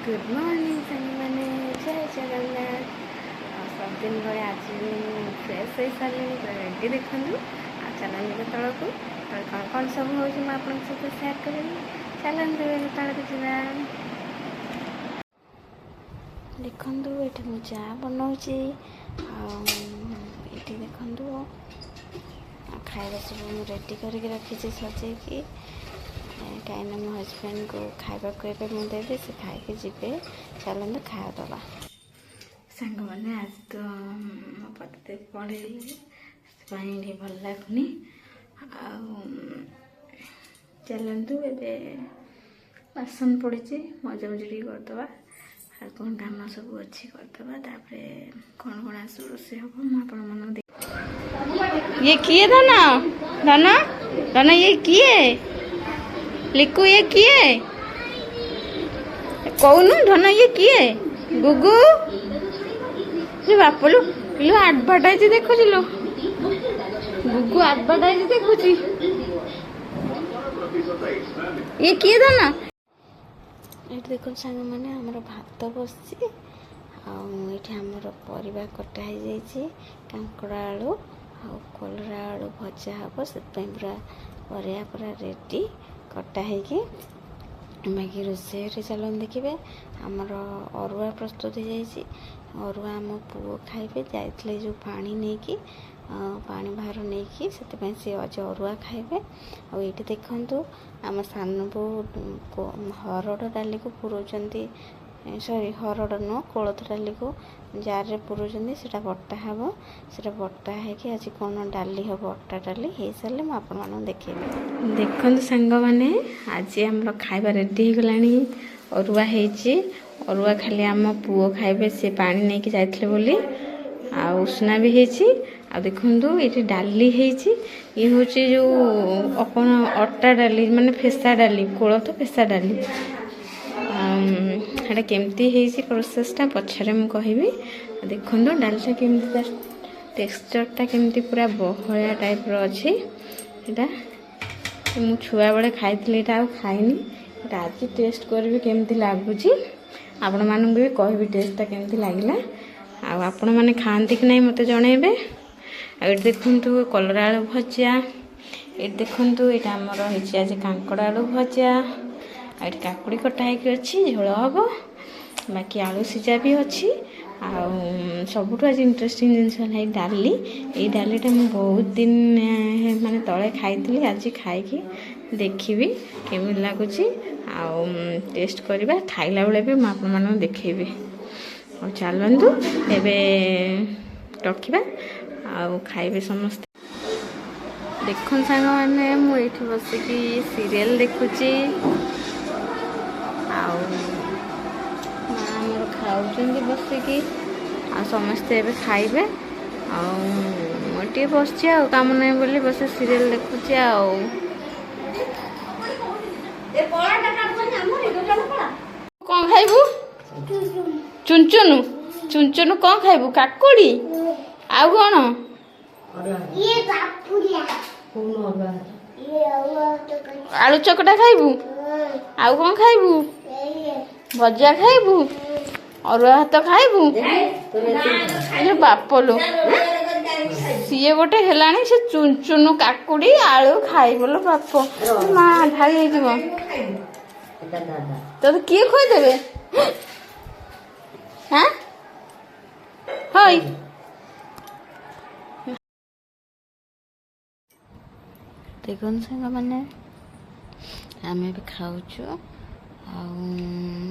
Good morning सारे जय जगन्नाथ। सबदिन भाई आज फ्रेश हो सारे रेडी देखूँ चलते तौक कौन कौन सब हो सहित सेयार करी। चलते तौक जा देखूँ ये मुझे चा बनाऊँगी ये देखूँ खाଇବା सब मुझे रेडी करके रखी सजेकी कहीं मो हजबैंड को खावाक मुझे से खाई जी चलते खाया दबा सांग मैंने आज तो मो पति पढ़े से भल लगुनि चलतु ए बासन पड़ी मजा मुझे करदे कौन कम सब अच्छी करदे कौन कौन आस रोसे हम आप ये किए धना धना धना ये किए लिकु ये किए कौन धना ये किए गुगु बापलू लो एडवर्टाइज देखुच लो गुगु एडवर्टाइज देखुची ये किए धना ये देखो सांग मैंने हमर भात बसची आमर परिवा कटा हो कांकड़ा आलू आ कलरा आलू भजा हम से पूरा परिया पूरा रेडी कटा है बाकी रोषे चलन देखिए आमर अरुआ प्रस्तुत हो जाए अरुआ आम पुओ खाइबे जाइए जो पानी नहीं कि पानी बाहर नहीं कि से आज अरुआ खाइबे और ये देखु आम सान बो हरड़ डाली को पुरोचंती सॉरी हरड़ नुह कोलथ डाली को जार रे पुरोचंती सेटा बटा हम से बटा है कि आज कौन डाली हम अटा डाली हो सारे मुझे आपण देखेबी देखते सांग मैंने आज आम खाଇବା रेडी हो गलानी अरुआ है अरुआ खाली आम पुओ खाइबे से पानी नहीं कि जाइथिले बोली आ उष्णा भी है आ देखु ये डाली है ये हूँ जो अपन अटा डाली माने फेसा डाली कोलथ फेसा डाली हाँ केमती है प्रोसेसटा पछरे मुझे कहबी देखु डालटा केमती टेक्सचरटा केमती पूरा बहलिया टाइप अच्छी यहाँ मु छुआ बेले खाई खाइनी आज टेस्ट करी केमती लगुच आपण मानू भी कहबी टेस्टा केमती लगिला आपण मैंने खाती कि नहीं मत जनइबे ये देखु कलरा आलू भजा ये देखु ये आमर आज कांकड़ा आलू भजा ये काकुड़ी कटा होगी अच्छी झोल हम बाकी आलू सीझा भी अच्छी सबुठ आज इंटरेस्टिंग जिनस है डाली ये डालीटा मुझे बहुत दिन माने तले खाई आज खाई देखी केमी लगुच टेस्ट करवा खाइला बेले भी मुझे देखेबी और चलतु एवं रखा खाइबे समस्त देखुन सांग मैंने मुझे बसिकी सीरियल देखुची आमर खाऊँ बसिकी समस्ते एवं खाइबे आटे बस काम नहीं बोली बस सीरियल देखुची कौन खाइबू चुनचुनु चुनचुनु कौन खाइबू काकुड़ी आउ कौन आलू चकटा खाइबू आउ कौन खाइबू भजा खाइबू अरुआ भात खाइबू बापलो सीए गोटे हेलाणी से चुनचुनु काकुड़ी आलू खाइबलो बाप माँ ढाई हो तो किए खोदेबे हाँ हई देखुन सांग मैंने आम भी खाऊँ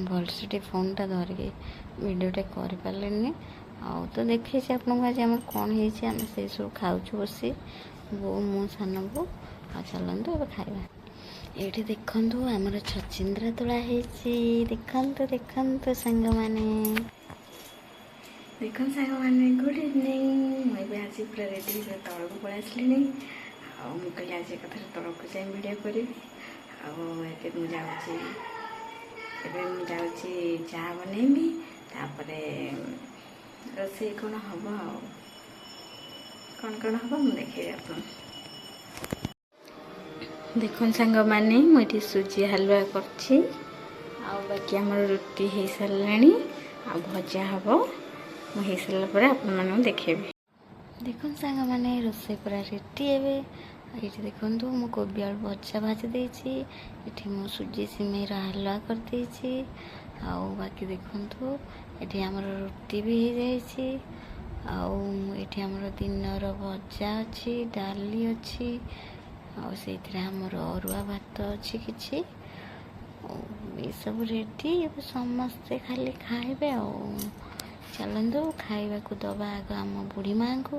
भलसे फोनटा धरिकी भिडियोटे कर पारे तो देखी आपको आज आम कौन है सब खाऊँ बसी बो मो सान बो चलतु ए खाइबा ये देखु आमर छचिंद्रा तोड़ा है देखु देखु सांग मैंने देखो सांग मैंने गुड इवनिंग मुझे आज पूरा रेडी तौक पलि आसली मुझे आज कथा तौक जाए वीडियो करी मुझे चा बनैबी रोसे कौन हम कौन हम मुझे देखे आप देखो सांग मैंने मुझे सुजी हलवा कर ଆଉ ବାକି ଆମର ରୁଟି ହେଇସାରିଲାଣି ଆଉ ଭଜା ହେବ। ମୁଁ ହେଇସାରିଲା ପରେ ଆପଣମାନଙ୍କୁ ଦେଖେଇବି। ଦେଖନ୍ତୁ ସାଙ୍ଗମାନେ ରୋଷେଇ ପୁରା ରେଡ଼ି ଏବେ। ଏଇଠି ଦେଖନ୍ତୁ ମୁଁ କୋବି ଆଳୁ ଭଜା ଭାଜି ଦେଇଛି। ଏଠି ମୁଁ ସୁଜି ସିମେଇର ହାଲୁଆ କରିଦେଇଛି। ଆଉ ବାକି ଦେଖନ୍ତୁ ଏଠି ଆମର ରୁଟି ବି ହେଇଯାଇଛି। ଆଉ ଏଠି ଆମର ଦିନର ଭଜା ଅଛି, ଡାଲି ଅଛି, ଆଉ ସେଇଥିରେ ଆମର ଅରୁଆ ଭାତ ଅଛି କିଛି। ଏସବୁ ରେଡ଼ି। ଏବେ ସମସ୍ତେ ଖାଲି ଖାଇବେ। ଆଉ ଚାଲନ୍ତୁ ଖାଇବାକୁ ଦେବା ଆଗ ଆମ ବୁଢ଼ୀ ମାଆଙ୍କୁ,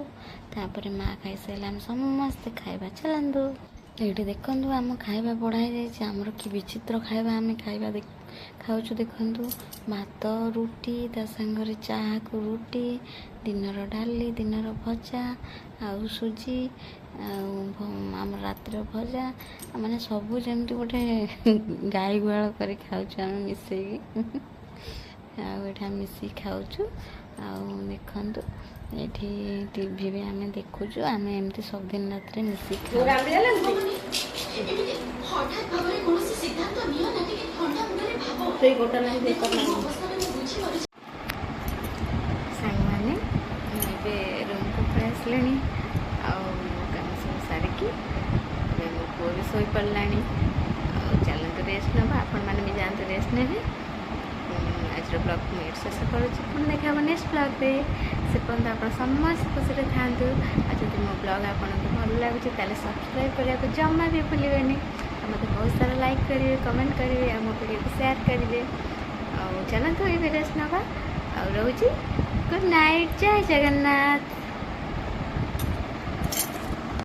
ତାପରେ ମା ଖାଇସାରିଲେ ଆମେ ସମସ୍ତେ ଖାଇବା। ଚାଲନ୍ତୁ। ଏଇଠି ଦେଖନ୍ତୁ ଆମ ଖାଇବା ବଢ଼ା ହେଇଯାଇଛି। ଆମର କି ବିଚିତ୍ର ଖାଇବା ଆମେ ଖାଉଛୁ। ଦେଖନ୍ତୁ ଭାତ ରୁଟି, ତା ସାଙ୍ଗରେ ଚାହାକୁ ରୁଟି, ଦିନର ଡାଲି, ଦିନର ଭଜା, ଆଉ ସୁଜି, ଆଉ ଆମର ରାତିର ଭଜା, ମାନେ ସବୁ ଯେମିତି ଗୋଟେ ଗାଈ ଗୁହାଳ କରି ଖାଉଛୁ ଆମେ ମିଶେଇକି। ଆଉ ଏଠି ଆମେ ମିଶିକି ଖାଉଛୁ। ଆଉ ଦେଖନ୍ତୁ ଏଠି ଟିଭି ବି ଆମେ ଦେଖୁଛୁ। ଆମେ ଏମିତି ସବୁଦିନ ରାତିରେ ମିଶିକି ଖାଉ। ସାଙ୍ଗମାନେ ଏବେ ରୁମ୍କୁ ପଳେଇ ଆସିଲେଣି। ଆଉ କାମ ସବୁ ସାରିକି ଏବେ ମୋ ପୁଅ ବି ଶୋଇପଡ଼ିଲାଣି। ଆଉ ଚାଲନ୍ତୁ ରେଷ୍ଟ ନେବା। ଆପଣମାନେ ବି ଯାଆନ୍ତୁ ରେଷ୍ଟ ନେବେ। ଆଜିର ବ୍ଲଗ୍କୁ ମୁଁ ଏଇଠି ଶେଷ କରୁଛି। ପୁଣି ଦେଖା ହେବ ନେକ୍ସଟ ବ୍ଲଗ୍ରେ। ସେ ପର୍ଯ୍ୟନ୍ତ ଆପଣ ସମସ୍ତେ ଖୁସିରେ ଥାଆନ୍ତୁ। ଆଉ ଯଦି ମୋ ବ୍ଲଗ୍ ଆପଣଙ୍କୁ ଭଲ ଲାଗୁଛି ତାହେଲେ ସବସ୍କ୍ରାଇବ୍ କରିବାକୁ ଜମା ବି ଭୁଲିବେନି। ଆଉ ମୋତେ ବହୁତ ସାରା ଲାଇକ୍ କରିବେ, କମେଣ୍ଟ କରିବେ, ଆଉ ମୋ ଭିଡ଼ିଓକୁ ସେୟାର କରିବେ। ଆଉ ଚାଲନ୍ତୁ ଏବେ ରେଷ୍ଟ ନେବା। ଆଉ ରହୁଛି। Good night. ଜୟ ଜଗନ୍ନାଥ।